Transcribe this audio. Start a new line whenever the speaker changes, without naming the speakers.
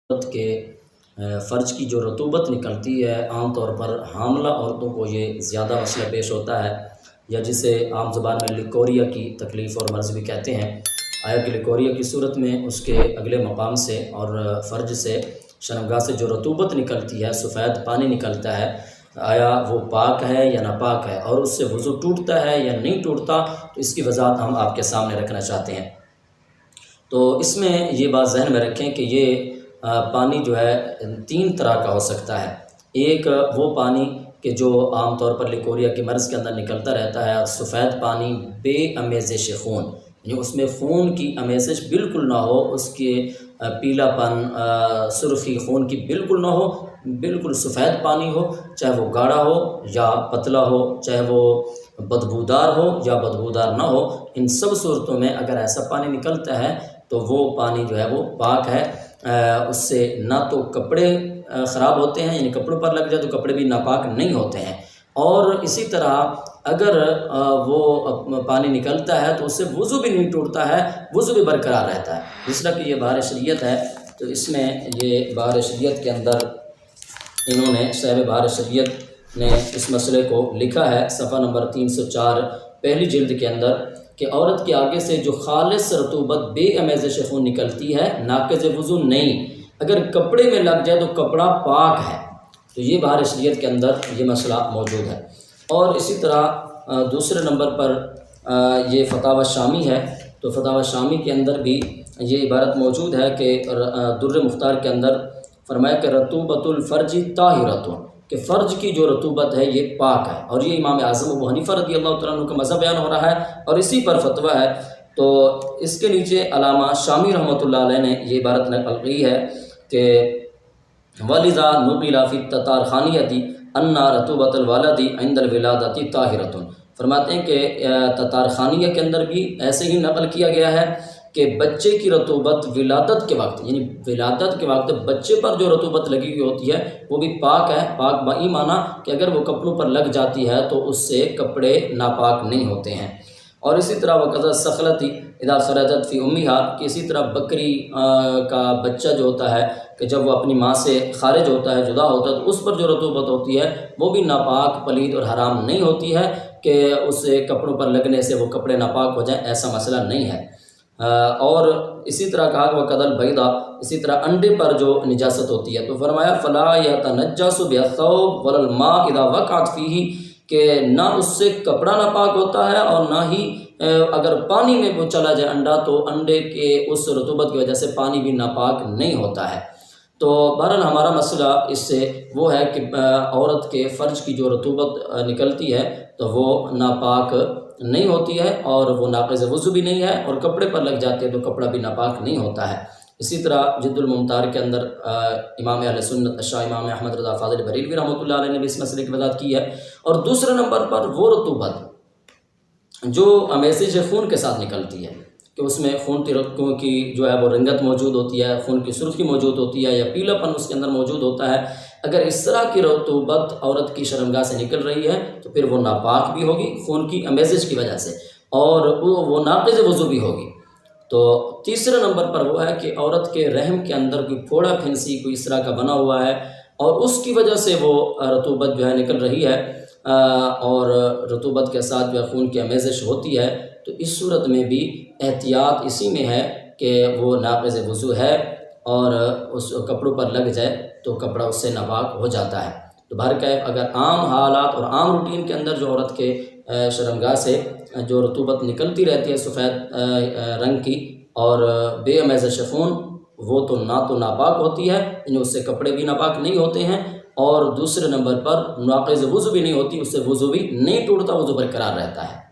عورت کے فرج کی جو رطوبت نکلتی ہے، عام طور پر حاملہ عورتوں کو یہ زیادہ مسئلہ پیش ہوتا ہے، یا جسے عام زبان میں لیکوریا کی تکلیف اور مرض بھی کہتے ہیں۔ آیا کہ لیکوریا کی صورت میں اس کے اگلے مقام سے اور فرج سے، شرمگاہ سے جو رطوبت نکلتی ہے، سفید پانی نکلتا ہے، آیا وہ پاک ہے یا ناپاک ہے، اور اس سے وضو ٹوٹتا ہے یا نہیں ٹوٹتا، تو اس کی وضاحت ہم آپ کے سامنے رکھنا چاہتے ہیں۔ تو اس میں یہ بات ذہن میں رکھیں کہ یہ پانی جو ہے تین طرح کا ہو سکتا ہے۔ ایک وہ پانی کہ جو عام طور پر لیکوریا کے مرض کے اندر نکلتا رہتا ہے، اور سفید پانی بے امیزش خون، یعنی اس میں خون کی امیزش بالکل نہ ہو، اس کے پیلا پن، سرخی خون کی بالکل نہ ہو، بالکل سفید پانی ہو، چاہے وہ گاڑھا ہو یا پتلا ہو، چاہے وہ بدبودار ہو یا بدبودار نہ ہو، ان سب صورتوں میں اگر ایسا پانی نکلتا ہے تو وہ پانی جو ہے وہ پاک ہے۔ اس سے نہ تو کپڑے خراب ہوتے ہیں، یعنی کپڑوں پر لگ جائے تو کپڑے بھی ناپاک نہیں ہوتے ہیں، اور اسی طرح اگر وہ پانی نکلتا ہے تو اس سے وضو بھی نہیں ٹوٹتا ہے، وضو بھی برقرار رہتا ہے۔ جس طرح کہ یہ بہار شریعت ہے، تو اس میں یہ بہار شریعت کے اندر انہوں نے، صاحب بہار شریعت نے اس مسئلے کو لکھا ہے صفحہ نمبر 304 پہلی جلد کے اندر، کہ عورت کے آگے سے جو خالص رطوبت بے امیزش خون نکلتی ہے، ناقض وضو نہیں، اگر کپڑے میں لگ جائے تو کپڑا پاک ہے۔ تو یہ بہار شریعت کے اندر یہ مسئلہ موجود ہے۔ اور اسی طرح دوسرے نمبر پر یہ فتاوی شامی ہے، تو فتاوی شامی کے اندر بھی یہ عبارت موجود ہے کہ در مختار کے اندر فرمایا کہ رطوبۃ الفرج طاہرۃ، کہ فرج کی جو رطوبت ہے یہ پاک ہے، اور یہ امام اعظم ابو حنیفہ رضی اللہ تعالیٰ عنہ کا مذہب بیان ہو رہا ہے، اور اسی پر فتویٰ ہے۔ تو اس کے نیچے علامہ شامی رحمۃ اللہ علیہ نے یہ عبارت نقل کی ہے کہ وَلِذَا نُقِلَ فِي التَّتَارْخَانِيَّةِ أَنَّ رَطُوبَةَ الْوَلَدِ عِنْدَ الْوِلَادَةِ طَاهِرَةٌ، فرماتے ہیں کہ تتارخانیہ کے اندر بھی ایسے ہی نقل کیا گیا ہے کہ بچے کی رطوبت ولادت کے وقت، یعنی ولادت کے وقت بچے پر جو رطوبت لگی ہوئی ہوتی ہے وہ بھی پاک ہے۔ پاک بائی معنی کہ اگر وہ کپڑوں پر لگ جاتی ہے تو اس سے کپڑے ناپاک نہیں ہوتے ہیں۔ اور اسی طرح وَقَذَا الصَّخْلَةِ اِذَا خَرَجَتْ فِي أُمِّهَا، کہ اسی طرح بکری کا بچہ جو ہوتا ہے کہ جب وہ اپنی ماں سے خارج ہوتا ہے، جدا ہوتا ہے، تو اس پر جو رطوبت ہوتی ہے وہ بھی ناپاک، پلید اور حرام نہیں ہوتی ہے کہ اسے کپڑوں پر لگنے سے وہ کپڑے ناپاک ہو جائیں، ایسا مسئلہ نہیں ہے۔ اور اسی طرح کہا کہ وَقَذَا الْبَيْضَ، اسی طرح انڈے پر جو نجاست ہوتی ہے، تو فرمایا فَلَا يَتَنَجَّسُ بِالثَّوْبِ وَلَا الْمَاءِ إِذَا وَقَعَتْ فِيهِ، کہ نہ اس سے کپڑا ناپاک ہوتا ہے، اور نہ ہی اگر پانی میں وہ چلا جائے انڈا تو انڈے کے اس رطوبت کی وجہ سے پانی بھی ناپاک نہیں ہوتا ہے۔ تو بہرحال ہمارا مسئلہ اس سے وہ ہے کہ عورت کے فرج کی جو رطوبت نکلتی ہے تو وہ ناپاک نہیں ہوتی ہے، اور وہ ناقض وضو بھی نہیں ہے، اور کپڑے پر لگ جاتی ہے تو کپڑا بھی ناپاک نہیں ہوتا ہے۔ اسی طرح جد الممتار کے اندر امام اہل سنت شاہ امام احمد رضا فاضل بریلوی رحمۃ اللہ علیہ نے بھی اس مسئلے کی وضاحت کی ہے۔ اور دوسرے نمبر پر وہ رطوبت جو امیزش خون کے ساتھ نکلتی ہے، کہ اس میں خون کی جو ہے وہ رنگت موجود ہوتی ہے، خون کی سرخی موجود ہوتی ہے، یا پیلا پن اس کے اندر موجود ہوتا ہے، اگر اس طرح کی رطوبت عورت کی شرمگاہ سے نکل رہی ہے تو پھر وہ ناپاک بھی ہوگی خون کی امیزش کی وجہ سے، اور وہ ناقض وضو بھی ہوگی۔ تو تیسرے نمبر پر وہ ہے کہ عورت کے رحم کے اندر کوئی پھوڑا پھنسی کوئی اس طرح کا بنا ہوا ہے، اور اس کی وجہ سے وہ رطوبت جو ہے نکل رہی ہے، اور رطوبت کے ساتھ جو ہے خون کی امیزش ہوتی ہے، تو اس صورت میں بھی احتیاط اسی میں ہے کہ وہ ناقض وضو ہے، اور اس کپڑوں پر لگ جائے تو کپڑا اس سے ناپاک ہو جاتا ہے۔ تو بہرکیف اگر عام حالات اور عام روٹین کے اندر جو عورت کے شرمگاہ سے جو رطوبت نکلتی رہتی ہے سفید رنگ کی اور بے امیزش خون، وہ تو نہ تو ناپاک ہوتی ہے، یعنی اس سے کپڑے بھی ناپاک نہیں ہوتے ہیں، اور دوسرے نمبر پر ناقض وضو بھی نہیں ہوتی، اس سے وضو بھی نہیں ٹوٹتا، وضو برقرار رہتا ہے۔